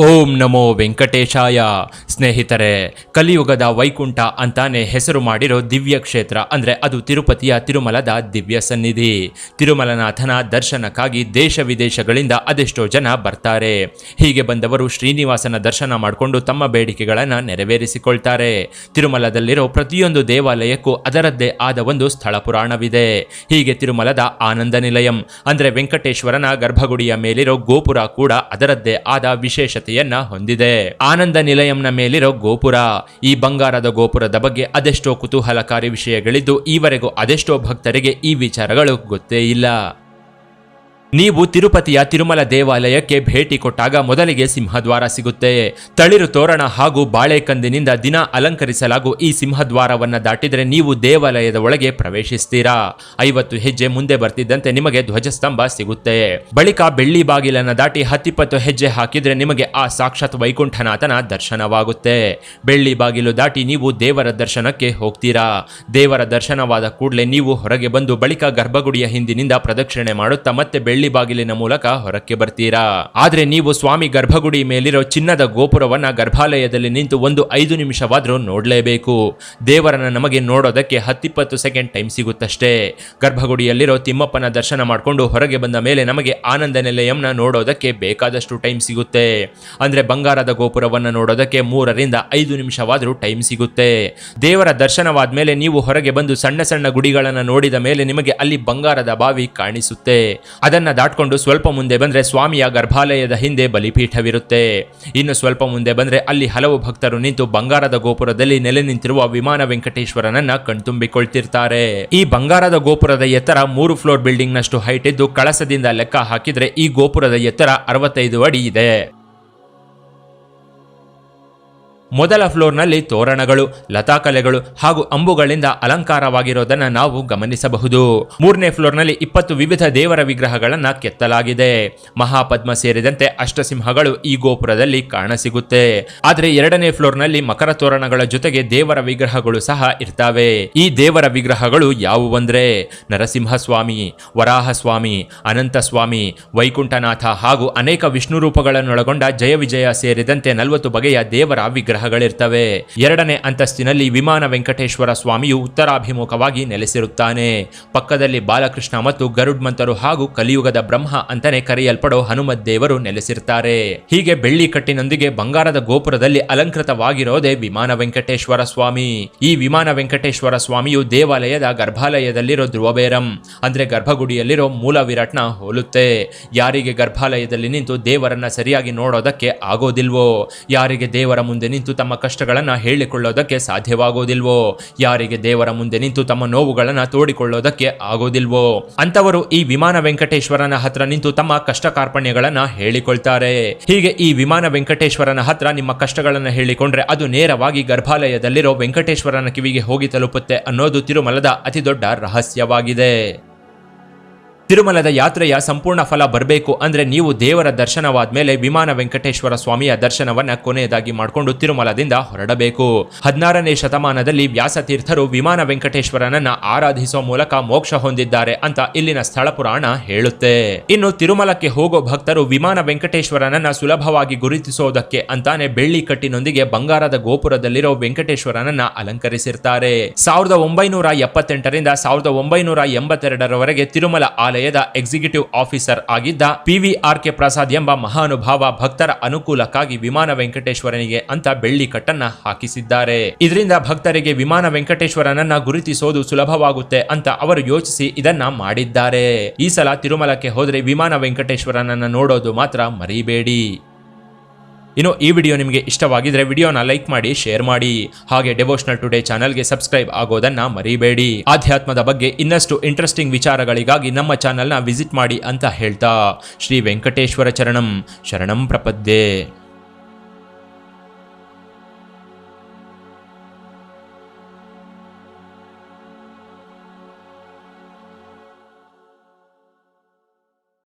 ಓಂ ನಮೋ ವೆಂಕಟೇಶಾಯ. ಸ್ನೇಹಿತರೆ, ಕಲಿಯುಗದ ವೈಕುಂಠ ಅಂತಾನೆ ಹೆಸರು ಮಾಡಿರೋ ದಿವ್ಯ ಕ್ಷೇತ್ರ ಅಂದ್ರೆ ಅದು ತಿರುಪತಿಯ ತಿರುಮಲದ ದಿವ್ಯ ಸನ್ನಿಧಿ. ತಿರುಮಲನಾಥನ ದರ್ಶನಕ್ಕಾಗಿ ದೇಶ ವಿದೇಶಗಳಿಂದ ಅದೆಷ್ಟೋ ಜನ ಬರ್ತಾರೆ. ಹೀಗೆ ಬಂದವರು ಶ್ರೀನಿವಾಸನ ದರ್ಶನ ಮಾಡಿಕೊಂಡು ತಮ್ಮ ಬೇಡಿಕೆಗಳನ್ನು ನೆರವೇರಿಸಿಕೊಳ್ತಾರೆ. ತಿರುಮಲದಲ್ಲಿರೋ ಪ್ರತಿಯೊಂದು ದೇವಾಲಯಕ್ಕೂ ಅದರದ್ದೇ ಆದ ಒಂದು ಸ್ಥಳ ಪುರಾಣವಿದೆ. ಹೀಗೆ ತಿರುಮಲದ ಆನಂದ ನಿಲಯಂ ಅಂದ್ರೆ ವೆಂಕಟೇಶ್ವರನ ಗರ್ಭಗುಡಿಯ ಮೇಲಿರೋ ಗೋಪುರ ಕೂಡ ಅದರದ್ದೇ ಆದ ವಿಶೇಷತೆಯನ್ನ ಹೊಂದಿದೆ. ಆನಂದ ನಿಲಯಂನ ಮೇಲಿರೋ ಗೋಪುರ, ಈ ಬಂಗಾರದ ಗೋಪುರದ ಬಗ್ಗೆ ಅದೆಷ್ಟೋ ಕುತೂಹಲಕಾರಿ ವಿಷಯಗಳಿದ್ದು ಈವರೆಗೂ ಅದೆಷ್ಟೋ ಭಕ್ತರಿಗೆ ಈ ವಿಚಾರಗಳು ಗೊತ್ತೇ ಇಲ್ಲ. ನೀವು ತಿರುಪತಿಯ ತಿರುಮಲ ದೇವಾಲಯಕ್ಕೆ ಭೇಟಿ ಕೊಟ್ಟಾಗ ಮೊದಲಿಗೆ ಸಿಂಹದ್ವಾರ ಸಿಗುತ್ತೆ. ತಳಿರು ತೋರಣ ಹಾಗೂ ಬಾಳೆಕಂದಿನಿಂದ ದಿನ ಅಲಂಕರಿಸಲಾಗುವ ಈ ಸಿಂಹದ್ವಾರವನ್ನು ದಾಟಿದರೆ ನೀವು ದೇವಾಲಯದ ಒಳಗೆ ಪ್ರವೇಶಿಸ್ತೀರಾ. 50 ಹೆಜ್ಜೆ ಮುಂದೆ ಬರ್ತಿದ್ದಂತೆ ನಿಮಗೆ ಧ್ವಜಸ್ತಂಭ ಸಿಗುತ್ತೆ. ಬಳಿಕ ಬೆಳ್ಳಿ ಬಾಗಿಲನ್ನು ದಾಟಿ 10-20 ಹೆಜ್ಜೆ ಹಾಕಿದ್ರೆ ನಿಮಗೆ ಆ ಸಾಕ್ಷಾತ್ ವೈಕುಂಠನಾಥನ ದರ್ಶನವಾಗುತ್ತೆ. ಬೆಳ್ಳಿ ಬಾಗಿಲು ದಾಟಿ ನೀವು ದೇವರ ದರ್ಶನಕ್ಕೆ ಹೋಗ್ತೀರಾ. ದೇವರ ದರ್ಶನವಾದ ಕೂಡಲೇ ನೀವು ಹೊರಗೆ ಬಂದು ಬಳಿಕ ಗರ್ಭಗುಡಿಯ ಹಿಂದಿನಿಂದ ಪ್ರದಕ್ಷಿಣೆ ಮಾಡುತ್ತಾ ಮತ್ತೆ ಬೆಳ್ಳಿ ಬಾಗಿಲಿನ ಮೂಲಕ ಹೊರಕ್ಕೆ ಬರ್ತೀರಾ. ಆದ್ರೆ ನೀವು ಸ್ವಾಮಿ ಗರ್ಭಗುಡಿ ಮೇಲಿರೋ ಚಿನ್ನದ ಗೋಪುರವನ್ನ ಗರ್ಭಾಲಯದಲ್ಲಿ ನಿಂತು ಒಂದು 5 ನಿಮಿಷವಾದ್ರೂ ನೋಡಲೇಬೇಕು. ದೇವರನ್ನ ನಮಗೆ ನೋಡೋದಕ್ಕೆ 10-20 ಸೆಕೆಂಡ್ ಟೈಮ್ ಸಿಗುತ್ತಷ್ಟೇ. ಗರ್ಭಗುಡಿಯಲ್ಲಿರೋ ತಿಮ್ಮಪ್ಪನ ದರ್ಶನ ಮಾಡಿಕೊಂಡು ಹೊರಗೆ ಬಂದ ಮೇಲೆ ನಮಗೆ ಆನಂದ ನಿಲಯಂನ ನೋಡೋದಕ್ಕೆ ಬೇಕಾದಷ್ಟು ಟೈಮ್ ಸಿಗುತ್ತೆ. ಅಂದ್ರೆ ಬಂಗಾರದ ಗೋಪುರವನ್ನ ನೋಡೋದಕ್ಕೆ 3-5 ನಿಮಿಷವಾದ್ರೂ ಟೈಮ್ ಸಿಗುತ್ತೆ. ದೇವರ ದರ್ಶನವಾದ ಮೇಲೆ ನೀವು ಹೊರಗೆ ಬಂದು ಸಣ್ಣ ಸಣ್ಣ ಗುಡಿಗಳನ್ನ ನೋಡಿದ ಮೇಲೆ ನಿಮಗೆ ಅಲ್ಲಿ ಬಂಗಾರದ ಬಾವಿ ಕಾಣಿಸುತ್ತೆ. ಅದನ್ನ ದಾಟ್ಕೊಂಡು ಸ್ವಲ್ಪ ಮುಂದೆ ಬಂದ್ರೆ ಸ್ವಾಮಿಯ ಗರ್ಭಾಲಯದ ಹಿಂದೆ ಬಲಿಪೀಠವಿರುತ್ತೆ. ಇನ್ನು ಸ್ವಲ್ಪ ಮುಂದೆ ಬಂದ್ರೆ ಅಲ್ಲಿ ಹಲವು ಭಕ್ತರು ನಿಂತು ಬಂಗಾರದ ಗೋಪುರದಲ್ಲಿ ನೆಲೆ ನಿಂತಿರುವ ವಿಮಾನ ವೆಂಕಟೇಶ್ವರನನ್ನ ಕಣ್ತುಂಬಿಕೊಳ್ತಿರ್ತಾರೆ. ಈ ಬಂಗಾರದ ಗೋಪುರದ ಎತ್ತರ 3 ಫ್ಲೋರ್ ಬಿಲ್ಡಿಂಗ್ ನಷ್ಟು ಹೈಟ್ ಇದ್ದು ಕಳಸದಿಂದ ಲೆಕ್ಕ ಹಾಕಿದ್ರೆ ಈ ಗೋಪುರದ ಎತ್ತರ 65 ಅಡಿ ಇದೆ. ಮೊದಲ ಫ್ಲೋರ್ನಲ್ಲಿ ತೋರಣಗಳು, ಲತಾಕಲೆಗಳು ಹಾಗೂ ಅಂಬುಗಳಿಂದ ಅಲಂಕಾರವಾಗಿರೋದನ್ನ ನಾವು ಗಮನಿಸಬಹುದು. 3ನೇ ಫ್ಲೋರ್ನಲ್ಲಿ 20 ವಿವಿಧ ದೇವರ ವಿಗ್ರಹಗಳನ್ನ ಕೆತ್ತಲಾಗಿದೆ. ಮಹಾಪದ್ಮ ಸೇರಿದಂತೆ ಅಷ್ಟಸಿಂಹಗಳು ಈ ಗೋಪುರದಲ್ಲಿ ಕಾಣಸಿಗುತ್ತೆ. ಆದ್ರೆ 2ನೇ ಫ್ಲೋರ್ನಲ್ಲಿ ಮಕರ ತೋರಣಗಳ ಜೊತೆಗೆ ದೇವರ ವಿಗ್ರಹಗಳು ಸಹ ಇರ್ತವೆ. ಈ ದೇವರ ವಿಗ್ರಹಗಳು ಯಾವುವಂದ್ರೆ ನರಸಿಂಹಸ್ವಾಮಿ, ವರಾಹಸ್ವಾಮಿ, ಅನಂತಸ್ವಾಮಿ, ವೈಕುಂಠನಾಥ ಹಾಗೂ ಅನೇಕ ವಿಷ್ಣು ರೂಪಗಳನ್ನೊಳಗೊಂಡ ಜಯ ವಿಜಯ ಸೇರಿದಂತೆ 40 ಬಗೆಯ ದೇವರ ವಿಗ್ರಹಗಳಿರ್ತವೆ. 2ನೇ ಅಂತಸ್ತಿನಲ್ಲಿ ವಿಮಾನ ವೆಂಕಟೇಶ್ವರ ಸ್ವಾಮಿಯು ಉತ್ತರಾಭಿಮುಖವಾಗಿ ನೆಲೆಸಿರುತ್ತಾನೆ. ಪಕ್ಕದಲ್ಲಿ ಬಾಲಕೃಷ್ಣ ಮತ್ತು ಗರುಡ್ಮಂತರು ಹಾಗೂ ಕಲಿಯುಗದ ಬ್ರಹ್ಮ ಅಂತಾನೆ ಕರೆಯಲ್ಪಡೋ ಹನುಮತ್ ದೇವರು ನೆಲೆಸಿರ್ತಾರೆ. ಹೀಗೆ ಬೆಳ್ಳಿ ಕಟ್ಟಿನೊಂದಿಗೆ ಬಂಗಾರದ ಗೋಪುರದಲ್ಲಿ ಅಲಂಕೃತವಾಗಿರೋದೇ ವಿಮಾನ ವೆಂಕಟೇಶ್ವರ ಸ್ವಾಮಿ. ಈ ವಿಮಾನ ವೆಂಕಟೇಶ್ವರ ಸ್ವಾಮಿಯು ದೇವಾಲಯದ ಗರ್ಭಾಲಯದಲ್ಲಿರೋ ಧ್ರುವಬೇರಂ ಅಂದ್ರೆ ಗರ್ಭಗುಡಿಯಲ್ಲಿರೋ ಮೂಲ ವಿರಾಟ್ನ ಹೋಲುತ್ತೆ. ಯಾರಿಗೆ ಗರ್ಭಾಲಯದಲ್ಲಿ ನಿಂತು ದೇವರನ್ನ ಸರಿಯಾಗಿ ನೋಡೋದಕ್ಕೆ ಆಗೋದಿಲ್ವೋ, ಯಾರಿಗೆ ದೇವರ ಮುಂದೆ ನಿಂತು ತಮ್ಮ ಕಷ್ಟಗಳನ್ನ ಹೇಳಿಕೊಳ್ಳೋದಕ್ಕೆ ಸಾಧ್ಯವಾಗೋದಿಲ್ವೋ, ಯಾರಿಗೆ ದೇವರ ಮುಂದೆ ನಿಂತು ತಮ್ಮ ನೋವುಗಳನ್ನ ತೋಡಿಕೊಳ್ಳೋದಕ್ಕೆ ಆಗೋದಿಲ್ವೋ ಅಂತವರು ಈ ವಿಮಾನ ವೆಂಕಟೇಶ್ವರನ ಹತ್ರ ನಿಂತು ತಮ್ಮ ಕಷ್ಟ ಕಾರ್ಪಣ್ಯಗಳನ್ನ ಹೇಳಿಕೊಳ್ತಾರೆ. ಹೀಗೆ ಈ ವಿಮಾನ ವೆಂಕಟೇಶ್ವರನ ಹತ್ರ ನಿಮ್ಮ ಕಷ್ಟಗಳನ್ನ ಹೇಳಿಕೊಂಡ್ರೆ ಅದು ನೇರವಾಗಿ ಗರ್ಭಾಲಯದಲ್ಲಿರೋ ವೆಂಕಟೇಶ್ವರನ ಕಿವಿಗೆ ಹೋಗಿ ತಲುಪುತ್ತೆ ಅನ್ನೋದು ತಿರುಮಲದ ಅತಿದೊಡ್ಡ ರಹಸ್ಯವಾಗಿದೆ. ತಿರುಮಲದ ಯಾತ್ರೆಯ ಸಂಪೂರ್ಣ ಫಲ ಬರಬೇಕು ಅಂದ್ರೆ ನೀವು ದೇವರ ದರ್ಶನವಾದ ಮೇಲೆ ವಿಮಾನ ವೆಂಕಟೇಶ್ವರ ಸ್ವಾಮಿಯ ದರ್ಶನವನ್ನ ಕೊನೆಯದಾಗಿ ಮಾಡಿಕೊಂಡು ತಿರುಮಲದಿಂದ ಹೊರಡಬೇಕು. 16ನೇ ಶತಮಾನದಲ್ಲಿ ವ್ಯಾಸತೀರ್ಥರು ವಿಮಾನ ವೆಂಕಟೇಶ್ವರನನ್ನ ಆರಾಧಿಸುವ ಮೂಲಕ ಮೋಕ್ಷ ಹೊಂದಿದ್ದಾರೆ ಅಂತ ಇಲ್ಲಿನ ಸ್ಥಳ ಪುರಾಣ ಹೇಳುತ್ತೆ. ಇನ್ನು ತಿರುಮಲಕ್ಕೆ ಹೋಗೋ ಭಕ್ತರು ವಿಮಾನ ವೆಂಕಟೇಶ್ವರನನ್ನ ಸುಲಭವಾಗಿ ಗುರುತಿಸೋದಕ್ಕೆ ಅಂತಾನೆ ಬೆಳ್ಳಿ ಕಟ್ಟಿನೊಂದಿಗೆ ಬಂಗಾರದ ಗೋಪುರದಲ್ಲಿರೋ ವೆಂಕಟೇಶ್ವರನನ್ನ ಅಲಂಕರಿಸಿರ್ತಾರೆ. 1978ರಿಂದ 1982ರವರೆಗೆ ತಿರುಮಲ ಆಲಯದ ಎಕ್ಸಿಕ್ಯೂಟಿವ್ ಆಫೀಸರ್ ಆಗಿದ್ದ PVRK ಪ್ರಸಾದ್ ಎಂಬ ಮಹಾನುಭಾವ ಭಕ್ತರ ಅನುಕೂಲಕ್ಕಾಗಿ ವಿಮಾನ ವೆಂಕಟೇಶ್ವರನಿಗೆ ಅಂತ ಬೆಳ್ಳಿ ಕಟ್ಟನ್ನ ಹಾಕಿಸಿದ್ದಾರೆ. ಇದರಿಂದ ಭಕ್ತರಿಗೆ ವಿಮಾನ ವೆಂಕಟೇಶ್ವರನನ್ನ ಗುರುತಿಸೋದು ಸುಲಭವಾಗುತ್ತೆ ಅಂತ ಅವರು ಯೋಚಿಸಿ ಇದನ್ನ ಮಾಡಿದ್ದಾರೆ. ಈ ಸಲ ತಿರುಮಲಕ್ಕೆ ಹೋದ್ರೆ ವಿಮಾನ ವೆಂಕಟೇಶ್ವರನನ್ನ ನೋಡೋದು ಮಾತ್ರ ಮರಿಬೇಡಿ. ಇನ್ನು ಈ ವಿಡಿಯೋ ನಿಮಗೆ ಇಷ್ಟವಾಗಿದ್ರೆ ವಿಡಿಯೋನ ಲೈಕ್ ಮಾಡಿ, ಶೇರ್ ಮಾಡಿ. ಹಾಗೆ ಡೆವೋಷನಲ್ ಟುಡೇ ಚಾನಲ್ಗೆ ಸಬ್ಸ್ಕ್ರೈಬ್ ಆಗೋದನ್ನ ಮರಿಬೇಡಿ. ಆಧ್ಯಾತ್ಮದ ಬಗ್ಗೆ ಇನ್ನಷ್ಟು ಇಂಟ್ರೆಸ್ಟಿಂಗ್ ವಿಚಾರಗಳಿಗಾಗಿ ನಮ್ಮ ಚಾನಲ್ನ ವಿಸಿಟ್ ಮಾಡಿ ಅಂತ ಹೇಳ್ತಾ ಶ್ರೀ ವೆಂಕಟೇಶ್ವರ ಚರಣಂ ಶರಣಂ ಪ್ರಪದ್ಯೆ.